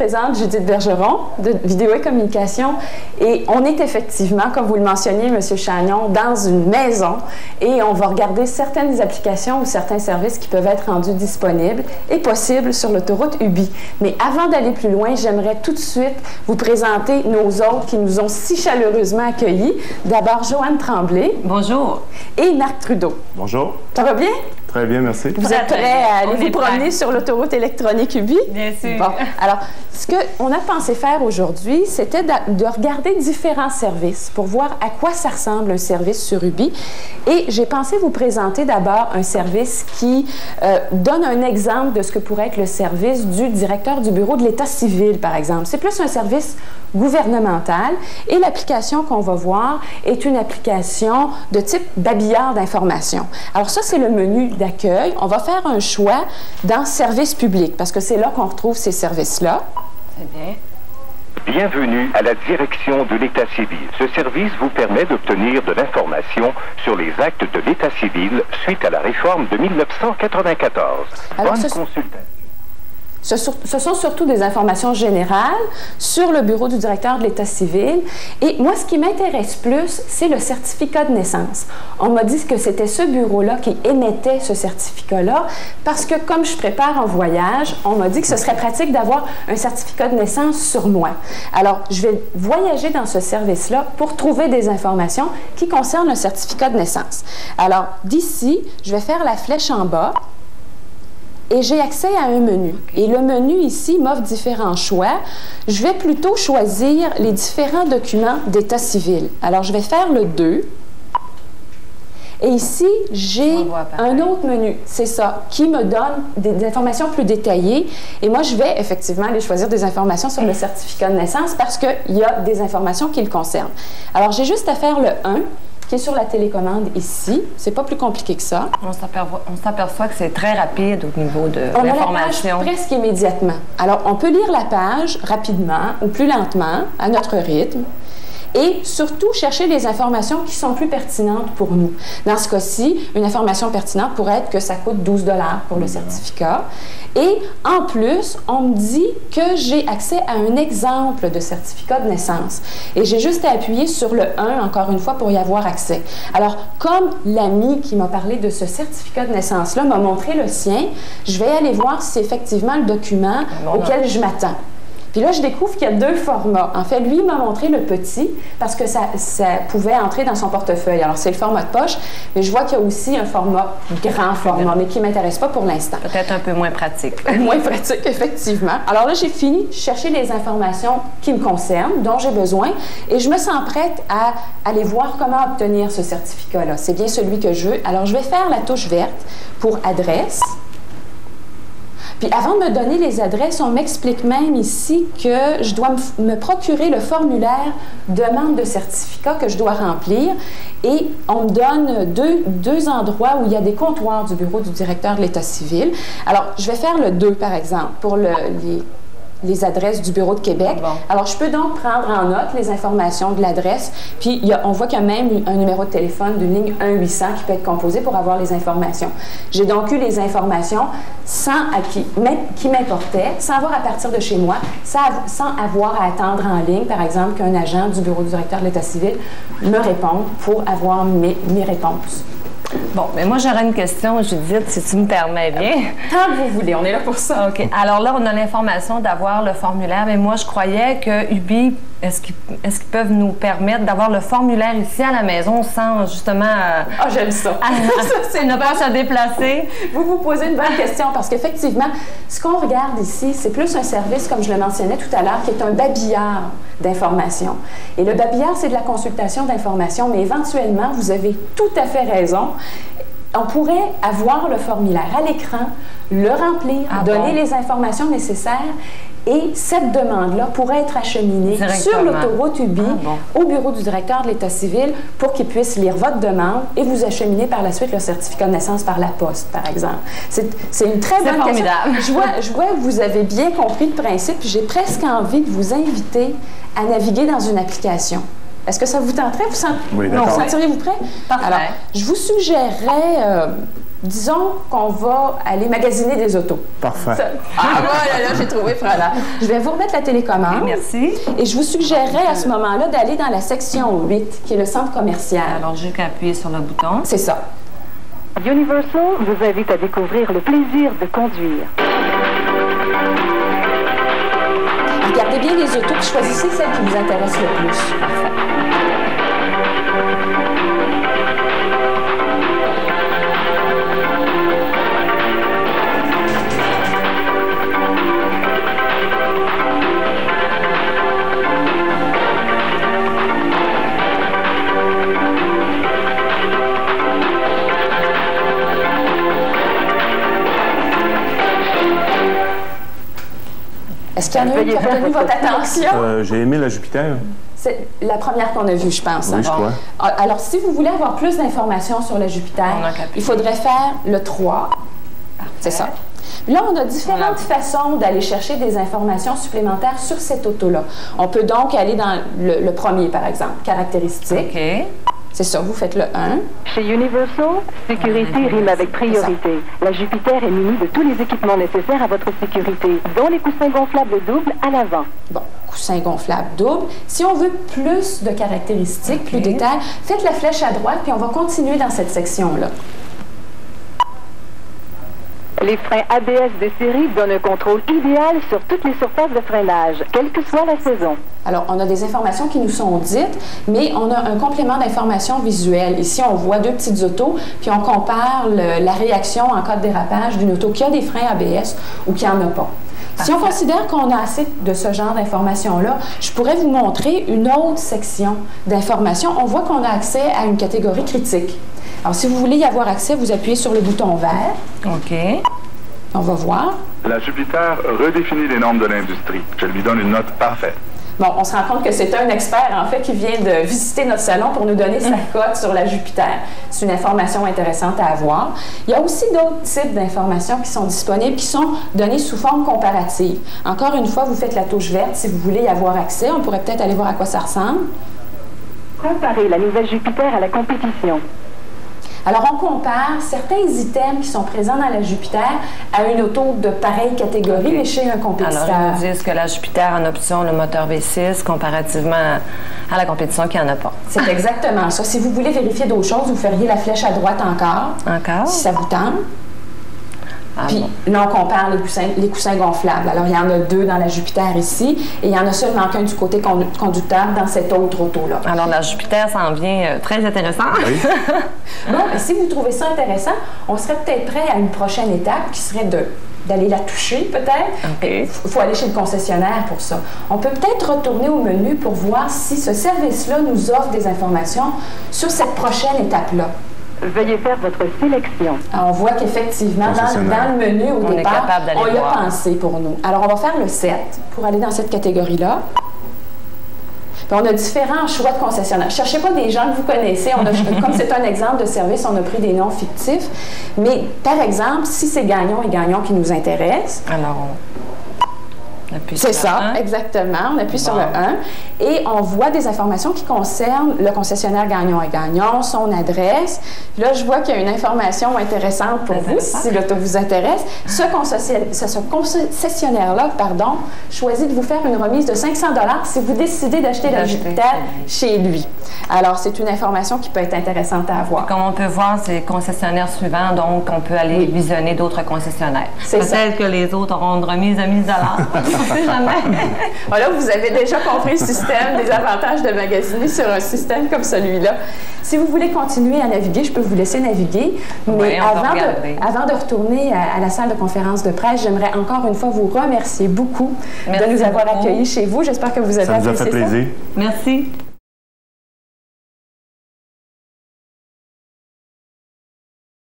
présente Judith Bergeron de Vidéo et Communication et on est effectivement, comme vous le mentionniez, M. Chagnon, dans une maison et on va regarder certaines applications ou certains services qui peuvent être rendus disponibles et possibles sur l'autoroute UBI. Mais avant d'aller plus loin, j'aimerais tout de suite vous présenter nos hôtes qui nous ont si chaleureusement accueillis. D'abord, Joanne Tremblay. Bonjour. Et Marc Trudeau. Bonjour. Ça va bien? Très bien, merci. Vous êtes prêts à aller vous promener sur l'autoroute électronique UBI? Bien sûr. Bon, alors, ce qu'on a pensé faire aujourd'hui, c'était de regarder différents services pour voir à quoi ça ressemble un service sur UBI. Et j'ai pensé vous présenter d'abord un service qui donne un exemple de ce que pourrait être le service du directeur du bureau de l'État civil, par exemple. C'est plus un service gouvernemental et l'application qu'on va voir est une application de type babillard d'information. Alors ça, c'est le menu d'accueil. On va faire un choix dans service public parce que c'est là qu'on retrouve ces services-là. Très bien. Bienvenue à la direction de l'État civil. Ce service vous permet d'obtenir de l'information sur les actes de l'État civil suite à la réforme de 1994. Alors, Bonne consultation. Ce sont surtout des informations générales sur le bureau du directeur de l'État civil. Et moi, ce qui m'intéresse plus, c'est le certificat de naissance. On m'a dit que c'était ce bureau-là qui émettait ce certificat-là parce que comme je prépare un voyage, on m'a dit que ce serait pratique d'avoir un certificat de naissance sur moi. Alors, je vais voyager dans ce service-là pour trouver des informations qui concernent le certificat de naissance. Alors, d'ici, je vais faire la flèche en bas. Et j'ai accès à un menu. Et le menu ici m'offre différents choix. Je vais plutôt choisir les différents documents d'état civil. Alors, je vais faire le 2. Et ici, j'ai un autre menu, c'est ça, qui me donne des informations plus détaillées. Et moi, je vais effectivement aller choisir des informations sur le certificat de naissance parce qu'il y a des informations qui le concernent. Alors, j'ai juste à faire le 1. Qui est sur la télécommande ici. C'est pas plus compliqué que ça. On s'aperçoit que c'est très rapide au niveau de l'information. On a la page presque immédiatement. Alors, on peut lire la page rapidement ou plus lentement, à notre rythme. Et surtout, chercher les informations qui sont plus pertinentes pour nous. Dans ce cas-ci, une information pertinente pourrait être que ça coûte 12 $ pour le certificat. Et en plus, on me dit que j'ai accès à un exemple de certificat de naissance. Et j'ai juste à appuyer sur le 1, encore une fois, pour y avoir accès. Alors, comme l'ami qui m'a parlé de ce certificat de naissance-là m'a montré le sien, je vais aller voir si c'est effectivement le document auquel je m'attends. Puis là, je découvre qu'il y a 2 formats. En fait, lui, il m'a montré le petit parce que ça pouvait entrer dans son portefeuille. Alors, c'est le format de poche, mais je vois qu'il y a aussi un format grand format, mais qui ne m'intéresse pas pour l'instant. Peut-être un peu moins pratique. Moins pratique, effectivement. Alors là, j'ai fini de chercher les informations qui me concernent, dont j'ai besoin, et je me sens prête à aller voir comment obtenir ce certificat-là. C'est bien celui que je veux. Alors, je vais faire la touche verte pour adresse. Puis avant de me donner les adresses, on m'explique même ici que je dois me procurer le formulaire demande de certificat que je dois remplir et on me donne deux endroits où il y a des comptoirs du bureau du directeur de l'État civil. Alors, je vais faire le 2, par exemple, pour les adresses du bureau de Québec. Bon. Alors, je peux donc prendre en note les informations de l'adresse, puis on voit qu'il y a même un numéro de téléphone d'une ligne 1-800 qui peut être composé pour avoir les informations. J'ai donc eu les informations qui m'importaient, sans avoir à partir de chez moi, sans avoir à attendre en ligne, par exemple, qu'un agent du bureau du directeur de l'État civil me réponde pour avoir mes réponses. Bon, mais moi, j'aurais une question, Judith, si tu me permets bien. Tant que vous voulez, on est là pour ça. OK. Alors là, on a l'information d'avoir le formulaire, mais moi, je croyais que UBI, est-ce qu'ils peuvent nous permettre d'avoir le formulaire ici à la maison sans, justement... Ah, j'aime ça. C'est ne pas se déplacer. Vous vous posez une bonne question, parce qu'effectivement, ce qu'on regarde ici, c'est plus un service, comme je le mentionnais tout à l'heure, qui est un babillard d'information. Et le babillard, c'est de la consultation d'information, mais éventuellement, vous avez tout à fait raison. On pourrait avoir le formulaire à l'écran, le remplir, donner les informations nécessaires et cette demande-là pourrait être acheminée sur l'autoroute UBI au bureau du directeur de l'État civil pour qu'il puisse lire votre demande et vous acheminer par la suite le certificat de naissance par la poste, par exemple. C'est une très bonne question. Je vois que vous avez bien compris le principe. J'ai presque envie de vous inviter à naviguer dans une application. Est-ce que ça vous tenterait? Oui, d'accord. Sentiriez-vous prêt? Parfait. Alors, je vous suggérerais disons qu'on va aller magasiner des autos. Parfait. Voilà, là, j'ai trouvé Frola. Je vais vous remettre la télécommande. Merci. Et je vous suggérerais à ce moment-là d'aller dans la section 8, qui est le centre commercial. Alors, j'ai qu'à appuyer sur le bouton. C'est ça. Universal vous invite à découvrir le plaisir de conduire. Regardez bien les autos et choisissez celle qui vous intéresse le plus. Parfait. Est-ce qu'il y en a une qui a retenu votre attention? J'ai aimé la Jupiter. C'est la première qu'on a vue, je pense. Oui, je crois. Alors, si vous voulez avoir plus d'informations sur la Jupiter, il faudrait faire le 3. C'est ça. Là, on a différentes façons d'aller chercher des informations supplémentaires sur cette auto-là. On peut donc aller dans le premier, par exemple, caractéristiques. OK. C'est ça, vous faites le 1. Chez Universal, sécurité rime avec priorité. La Jupiter est munie de tous les équipements nécessaires à votre sécurité, dont les coussins gonflables doubles à l'avant. Bon, coussin gonflable double. Si on veut plus de caractéristiques, plus de détails, faites la flèche à droite, puis on va continuer dans cette section-là. Les freins ABS de série donnent un contrôle idéal sur toutes les surfaces de freinage, quelle que soit la saison. Alors, on a des informations qui nous sont dites, mais on a un complément d'informations visuelles. Ici, on voit deux petites autos, puis on compare la réaction en cas de dérapage d'une auto qui a des freins ABS ou qui n'en a pas. Si on considère qu'on a assez de ce genre d'informations-là, je pourrais vous montrer une autre section d'informations. On voit qu'on a accès à une catégorie critique. Alors, si vous voulez y avoir accès, vous appuyez sur le bouton vert. OK. On va voir. La Jupiter redéfinit les normes de l'industrie. Je lui donne une note parfaite. Bon, on se rend compte que c'est un expert, en fait, qui vient de visiter notre salon pour nous donner sa cote sur la Jupiter. C'est une information intéressante à avoir. Il y a aussi d'autres types d'informations qui sont disponibles, qui sont données sous forme comparative. Encore une fois, vous faites la touche verte si vous voulez y avoir accès. On pourrait peut-être aller voir à quoi ça ressemble. Comparez la nouvelle Jupiter à la compétition. Alors, on compare certains items qui sont présents dans la Jupiter à une auto de pareille catégorie, mais chez un compétiteur. Alors, ils nous disent que la Jupiter a en option le moteur V6 comparativement à la compétition qui n'en a pas. C'est exactement ça. Si vous voulez vérifier d'autres choses, vous feriez la flèche à droite encore. Encore? Si ça vous tente. Ah, Puis là, on compare les coussins gonflables. Alors, il y en a deux dans la Jupiter ici, et il y en a seulement qu'un du côté conducteur dans cette autre auto-là. Alors, la Jupiter s'en vient très intéressant. Oui. Bon, et si vous trouvez ça intéressant, on serait peut-être prêt à une prochaine étape qui serait d'aller la toucher, peut-être. Il faut aller chez le concessionnaire pour ça. On peut peut-être retourner au menu pour voir si ce service-là nous offre des informations sur cette prochaine étape-là. Veuillez faire votre sélection. Alors, on voit qu'effectivement, dans le menu, au départ, on y a pensé pour nous. Alors, on va faire le 7 pour aller dans cette catégorie-là. Puis on a différents choix de concessionnaires. Ne cherchez pas des gens que vous connaissez. Comme c'est un exemple de service, on a pris des noms fictifs. Mais, par exemple, si c'est Gagnon et Gagnon qui nous intéressent, alors, on appuie sur c'est ça, exactement. On appuie sur le 1 et on voit des informations qui concernent le concessionnaire Gagnon et Gagnon, son adresse. Là, je vois qu'il y a une information intéressante pour vous, si l'auto vous intéresse. Ce concessionnaire-là, choisit de vous faire une remise de 500 $ si vous décidez d'acheter la Jupiter chez lui. Alors, c'est une information qui peut être intéressante à avoir. Comme on peut voir, c'est le concessionnaire suivant, donc on peut aller visionner d'autres concessionnaires. Peut-être que les autres auront une remise de 1000 $. Voilà, vous avez déjà compris le système, des avantages de magasiner sur un système comme celui-là. Si vous voulez continuer à naviguer, je peux vous laisser naviguer. Mais avant de retourner à la salle de conférence de presse, j'aimerais encore une fois vous remercier beaucoup de nous avoir accueillis chez vous. J'espère que vous avez apprécié ça. Ça nous a fait plaisir. Merci.